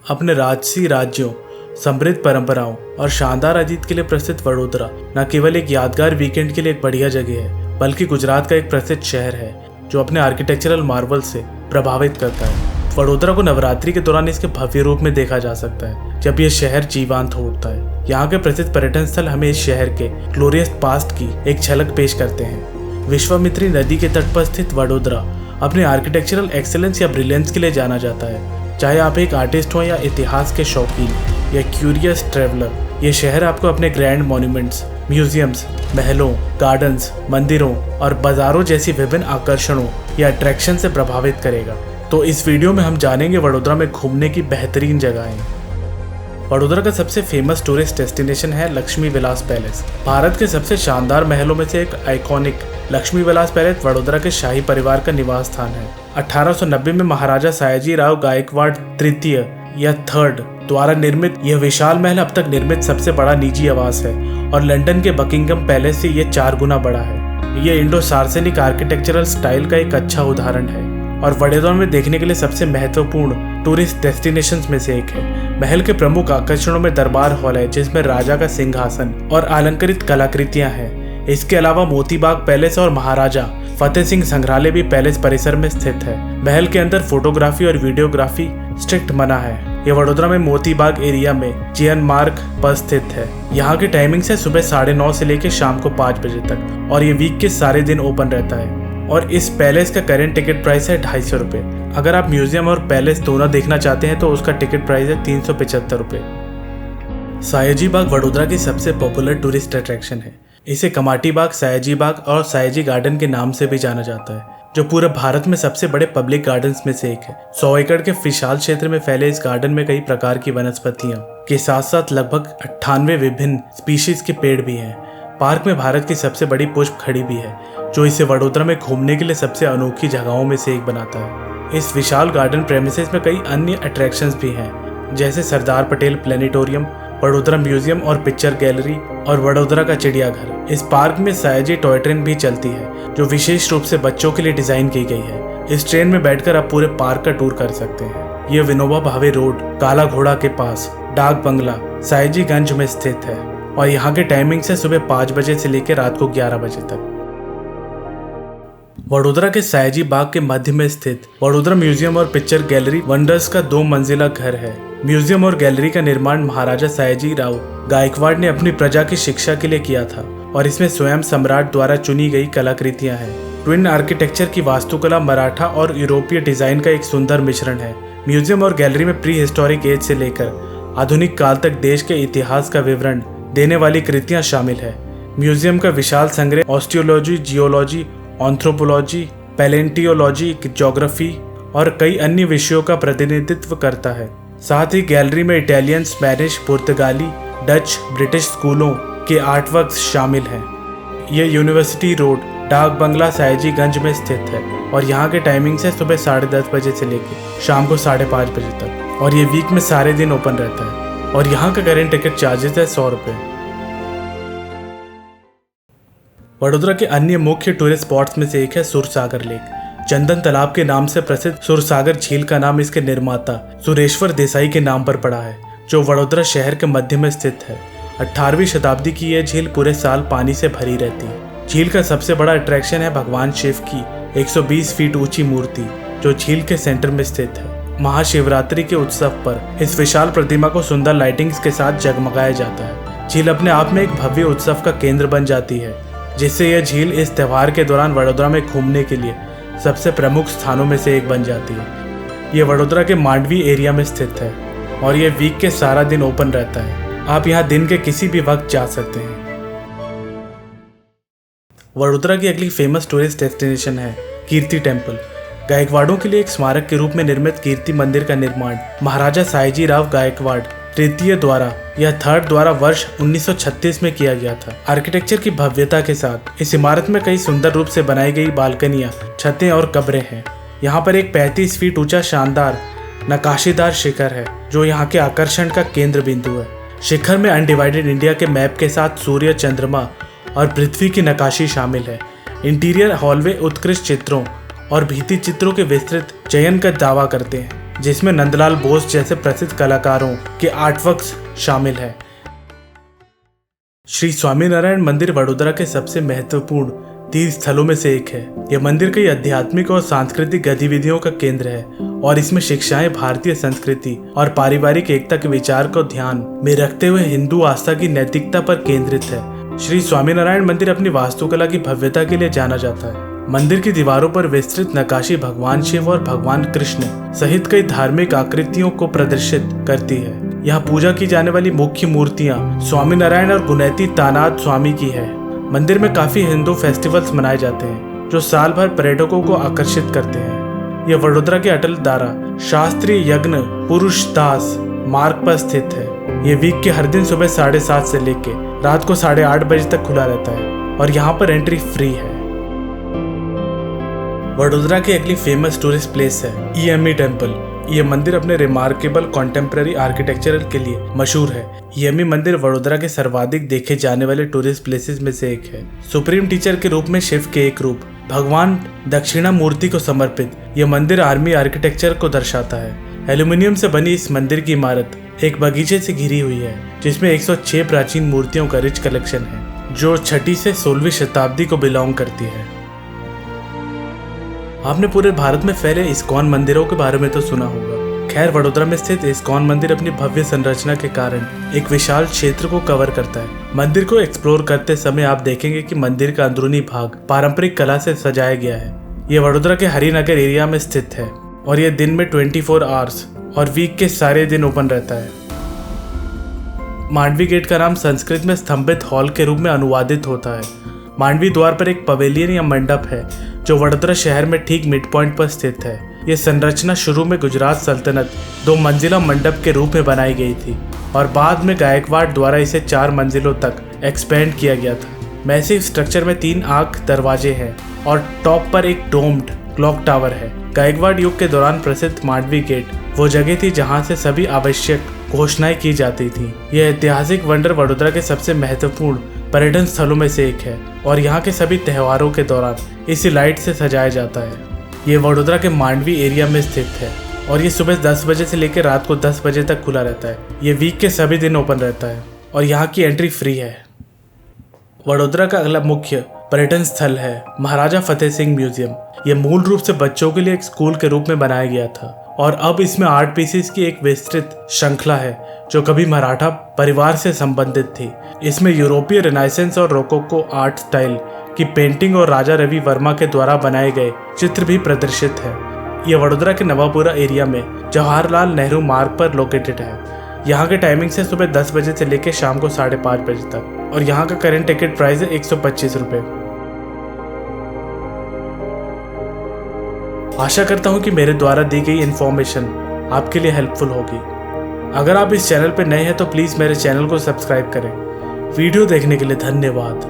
अपने राजसी राज्यों, समृद्ध परंपराओं और शानदार अतीत के लिए प्रसिद्ध वडोदरा न केवल एक यादगार वीकेंड के लिए एक बढ़िया जगह है, बल्कि गुजरात का एक प्रसिद्ध शहर है जो अपने आर्किटेक्चरल मार्वल से प्रभावित करता है। वडोदरा को नवरात्रि के दौरान इसके भव्य रूप में देखा जा सकता है, जब यह शहर जीवंत हो उठता है। यहाँ के प्रसिद्ध पर्यटन स्थल हमें इस शहर के ग्लोरियस पास्ट की एक झलक पेश करते हैं। विश्वामित्री नदी के तट पर स्थित वडोदरा अपने आर्किटेक्चरल एक्सेलेंस या ब्रिलियंस के लिए जाना जाता है। चाहे आप एक आर्टिस्ट हो या इतिहास के शौकीन या क्यूरियस ट्रैवलर, ये शहर आपको अपने ग्रैंड मॉन्यूमेंट्स, म्यूजियम्स, महलों, गार्डन्स, मंदिरों और बाजारों जैसी विभिन्न आकर्षणों या अट्रैक्शन से प्रभावित करेगा। तो इस वीडियो में हम जानेंगे वडोदरा में घूमने की बेहतरीन जगहें। वडोदरा का सबसे फेमस टूरिस्ट डेस्टिनेशन है लक्ष्मी विलास पैलेस। भारत के सबसे शानदार महलों में से एक आइकॉनिक लक्ष्मी विलास पैलेस वडोदरा के शाही परिवार का निवास स्थान है। 1890 में महाराजा सयाजी राव गायकवाड़ तृतीय या थर्ड द्वारा निर्मित यह विशाल महल अब तक निर्मित सबसे बड़ा निजी आवास है और लंदन के बकिंगम पैलेस से यह 4 गुना बड़ा है। यह इंडो सार्सेनिक आर्किटेक्चरल स्टाइल का एक अच्छा उदाहरण है और वडोदरा में देखने के लिए सबसे महत्वपूर्ण टूरिस्ट डेस्टिनेशंस में से एक है। महल के प्रमुख आकर्षणों में दरबार हॉल है, जिसमें राजा का सिंहासन और अलंकृत कलाकृतियां हैं। इसके अलावा मोती बाग पैलेस और महाराजा फतेह सिंह संग्रहालय भी पैलेस परिसर में स्थित है। महल के अंदर फोटोग्राफी और वीडियोग्राफी स्ट्रिक्ट मना है। यह वडोदरा में मोती बाग एरिया में जीएन मार्ग पर स्थित है। यहाँ की टाइमिंग है सुबह 9:30 से लेकर शाम को 5 बजे तक और ये वीक के सारे दिन ओपन रहता है। और इस पैलेस का करेंट टिकट प्राइस है 250 रुपये। अगर आप म्यूजियम और पैलेस दोनों देखना चाहते हैं तो उसका टिकट प्राइस है 375 रुपये। सयाजी बाग वडोदरा की सबसे पॉपुलर टूरिस्ट अट्रैक्शन है। इसे कमाटी बाग, सयाजी बाग और सयाजी गार्डन के नाम से भी जाना जाता है, जो पूरे भारत में सबसे बड़े पब्लिक गार्डन्स में से एक है। 100 एकड़ के विशाल क्षेत्र में फैले इस गार्डन में कई प्रकार की वनस्पतियां के साथ साथ लगभग 98 विभिन्न स्पीशीज के पेड़ भी हैं। पार्क में भारत की सबसे बड़ी पुष्प खड़ी भी है, जो इसे वडोदरा में घूमने के लिए सबसे अनोखी जगहों में से एक बनाता है। इस विशाल गार्डन प्रेमिसेस में कई अन्य अट्रैक्शंस भी हैं, जैसे सरदार पटेल प्लेनेटोरियम, वडोदरा म्यूजियम और पिक्चर गैलरी और वडोदरा का चिड़ियाघर। इस पार्क में सयाजी टॉय ट्रेन भी चलती है, जो विशेष रूप से बच्चों के लिए डिजाइन की गई है। इस ट्रेन में बैठकर आप पूरे पार्क का टूर कर सकते हैं। यह विनोबा भावे रोड, काला घोड़ा के पास डाक बंगला, सयाजीगंज में स्थित है और यहाँ के टाइमिंग से सुबह 5 बजे से लेकर रात को 11 बजे तक। वडोदरा के सयाजी बाग के मध्य में स्थित वडोदरा म्यूजियम और पिक्चर गैलरी वंडर्स का 2 मंजिला घर है। म्यूजियम और गैलरी का निर्माण महाराजा सयाजी राव गायकवाड़ ने अपनी प्रजा की शिक्षा के लिए किया था और इसमें स्वयं सम्राट द्वारा चुनी गई कलाकृतियां हैं। ट्विन आर्किटेक्चर की वास्तुकला मराठा और यूरोपीय डिजाइन का एक सुंदर मिश्रण है। म्यूजियम और गैलरी में प्री हिस्टोरिक एज से लेकर आधुनिक काल तक देश के इतिहास का विवरण देने वाली कृतियां शामिल है। म्यूजियम का विशाल संग्रह osteology, geology, anthropology, palaeontology, geography और कई अन्य विषयों का प्रतिनिधित्व करता है। साथ ही गैलरी में इटालियन, स्पेनिश, पुर्तगाली, डच, ब्रिटिश स्कूलों के आर्टवर्क्स शामिल हैं। यह यूनिवर्सिटी रोड, डाक बंगला, सयाजीगंज में स्थित है और यहाँ के टाइमिंग है सुबह 10:30 बजे से लेकर शाम को 5:30 बजे तक और ये वीक में सारे दिन ओपन रहता है और यहाँ का करेंट टिकट चार्जेस है 100 रुपये। वडोदरा के अन्य मुख्य टूरिस्ट स्पॉट्स में से एक है सुरसागर लेक। चंदन तालाब के नाम से प्रसिद्ध सुरसागर झील का नाम इसके निर्माता सुरेश्वर देसाई के नाम पर पड़ा है, जो वडोदरा शहर के मध्य में स्थित है। 18वीं शताब्दी की यह झील पूरे साल पानी से भरी रहती है। झील का सबसे बड़ा अट्रैक्शन है भगवान शिव की 120 फीट ऊंची मूर्ति, जो झील के सेंटर में स्थित है। महाशिवरात्रि के उत्सव पर इस विशाल प्रतिमा को सुंदर लाइटिंग्स के साथ जगमगाया जाता है। झील अपने आप में एक भव्य उत्सव का केंद्र बन जाती है, जिससे यह झील इस त्योहार के दौरान वडोदरा में घूमने के लिए सबसे प्रमुख स्थानों में से एक बन जाती है। यह वडोदरा के मांडवी एरिया में स्थित है और यह वीक के सारा दिन ओपन रहता है। आप यहाँ दिन के किसी भी वक्त जा सकते हैं। वडोदरा की अगली फेमस टूरिस्ट डेस्टिनेशन है कीर्ति टेम्पल। गायकवाड़ों के लिए एक स्मारक के रूप में निर्मित कीर्ति मंदिर का निर्माण महाराजा सयाजी राव गायकवाड़ तृतीय द्वारा या थर्ड द्वारा वर्ष 1936 में किया गया था। आर्किटेक्चर की भव्यता के साथ इस इमारत में कई सुंदर रूप से बनाई गई बालकनियां, छतें और कब्रें हैं। यहाँ पर एक 35 फीट ऊंचा शानदार नकाशीदार शिखर है, जो यहाँ के आकर्षण का केंद्र बिंदु है। शिखर में अनडिवाइडेड इंडिया के मैप के साथ सूर्य, चंद्रमा और पृथ्वी की नक्काशी शामिल है। इंटीरियर हॉलवे उत्कृष्ट चित्रों और भित्ति चित्रों के विस्तृत चयन का दावा करते हैं। जिसमें नंदलाल बोस जैसे प्रसिद्ध कलाकारों के आर्टवर्क्स शामिल हैं। श्री स्वामीनारायण मंदिर वडोदरा के सबसे महत्वपूर्ण तीर्थ स्थलों में से एक है। यह मंदिर कई आध्यात्मिक और सांस्कृतिक गतिविधियों का केंद्र है और इसमें शिक्षाएं भारतीय संस्कृति और पारिवारिक एकता के विचार को ध्यान में रखते हुए हिंदू आस्था की नैतिकता पर केंद्रित है। श्री स्वामीनारायण मंदिर अपनी वास्तुकला की भव्यता के लिए जाना जाता है। मंदिर की दीवारों पर विस्तृत नक्काशी भगवान शिव और भगवान कृष्ण सहित कई धार्मिक आकृतियों को प्रदर्शित करती है। यहाँ पूजा की जाने वाली मुख्य मूर्तियाँ स्वामीनारायण और गुणैती तानाथ स्वामी की है। मंदिर में काफी हिंदू फेस्टिवल्स मनाए जाते हैं जो साल भर पर्यटकों को आकर्षित करते हैं। यह वडोदरा के अटल दारा शास्त्रीय यज्ञ पुरुष दास मार्ग पर स्थित है। यह वीक के हर दिन सुबह 7:30 से लेकर रात को 8:30 बजे तक खुला रहता है और यहाँ पर एंट्री फ्री है। वडोदरा की अगली फेमस टूरिस्ट प्लेस है ईएमई टेम्पल। यह मंदिर अपने रिमार्केबल कॉन्टेम्पररी आर्किटेक्चरल के लिए मशहूर है। ईएमई मंदिर वडोदरा के सर्वाधिक देखे जाने वाले टूरिस्ट प्लेसेस में से एक है। सुप्रीम टीचर के रूप में शिव के एक रूप भगवान दक्षिणामूर्ति को समर्पित यह मंदिर आर्मी आर्किटेक्चर को दर्शाता है। एल्यूमिनियम से बनी इस मंदिर की इमारत एक बगीचे से घिरी हुई है जिसमें 106 प्राचीन मूर्तियों का रिच कलेक्शन है जो 6वीं से 16वीं शताब्दी को बिलोंग करती है। आपने पूरे भारत में फैले इस्कॉन मंदिरों के बारे में तो सुना होगा। खैर, वडोदरा में स्थित इस्कॉन मंदिर अपनी भव्य संरचना के कारण एक विशाल क्षेत्र को कवर करता है। मंदिर को एक्सप्लोर करते समय आप देखेंगे कि मंदिर का अंदरूनी भाग पारंपरिक कला से सजाया गया है। यह वडोदरा के हरिनगर एरिया में स्थित है और यह दिन में 24 आवर्स और वीक के सारे दिन ओपन रहता है। मांडवी गेट का नाम संस्कृत में स्तंभित हॉल के रूप में अनुवादित होता है। मांडवी द्वार पर एक पवेलियन या मंडप है जो वडोदरा शहर में ठीक मिड पॉइंट पर स्थित है। यह संरचना शुरू में गुजरात सल्तनत 2 मंजिला मंडप के रूप में बनाई गई थी और बाद में गायकवाड़ द्वारा इसे 4 मंजिलों तक एक्सपेंड किया गया था। मैसिव स्ट्रक्चर में 3 आंख दरवाजे हैं और टॉप पर एक डोम्ड क्लॉक टावर है। गायकवाड़ युग के दौरान प्रसिद्ध मांडवी गेट वो जगह थी जहां से सभी आवश्यक घोषणाएं की जाती थी। यह ऐतिहासिक वंडर वडोदरा के सबसे महत्वपूर्ण पर्यटन स्थलों में से एक है और यहाँ के सभी त्योहारों के दौरान इसी लाइट से सजाया जाता है। ये वडोदरा के मांडवी एरिया में स्थित है और ये सुबह 10 बजे से लेकर रात को 10 बजे तक खुला रहता है। ये वीक के सभी दिन ओपन रहता है और यहाँ की एंट्री फ्री है। वडोदरा का अगला मुख्य पर्यटन स्थल है महाराजा फतेह सिंह म्यूजियम। यह मूल रूप से बच्चों के लिए एक स्कूल के रूप में बनाया गया था और अब इसमें आर्ट पीसेस की एक विस्तृत श्रृंखला है जो कभी मराठा परिवार से संबंधित थी। इसमें यूरोपीय रिनाइसेंस और रोकोको आर्ट स्टाइल की पेंटिंग और राजा रवि वर्मा के द्वारा बनाए गए चित्र भी प्रदर्शित है। यह वडोदरा के नवापुरा एरिया में जवाहरलाल नेहरू मार्ग पर लोकेटेड है। यहाँ के टाइमिंग से सुबह 10 बजे से लेकर शाम को 5:30 बजे तक और यहाँ का करंट टिकट प्राइस है 125 रुपये। आशा करता हूँ कि मेरे द्वारा दी गई इन्फॉर्मेशन आपके लिए हेल्पफुल होगी। अगर आप इस चैनल पर नए हैं तो प्लीज़ मेरे चैनल को सब्सक्राइब करें। वीडियो देखने के लिए धन्यवाद।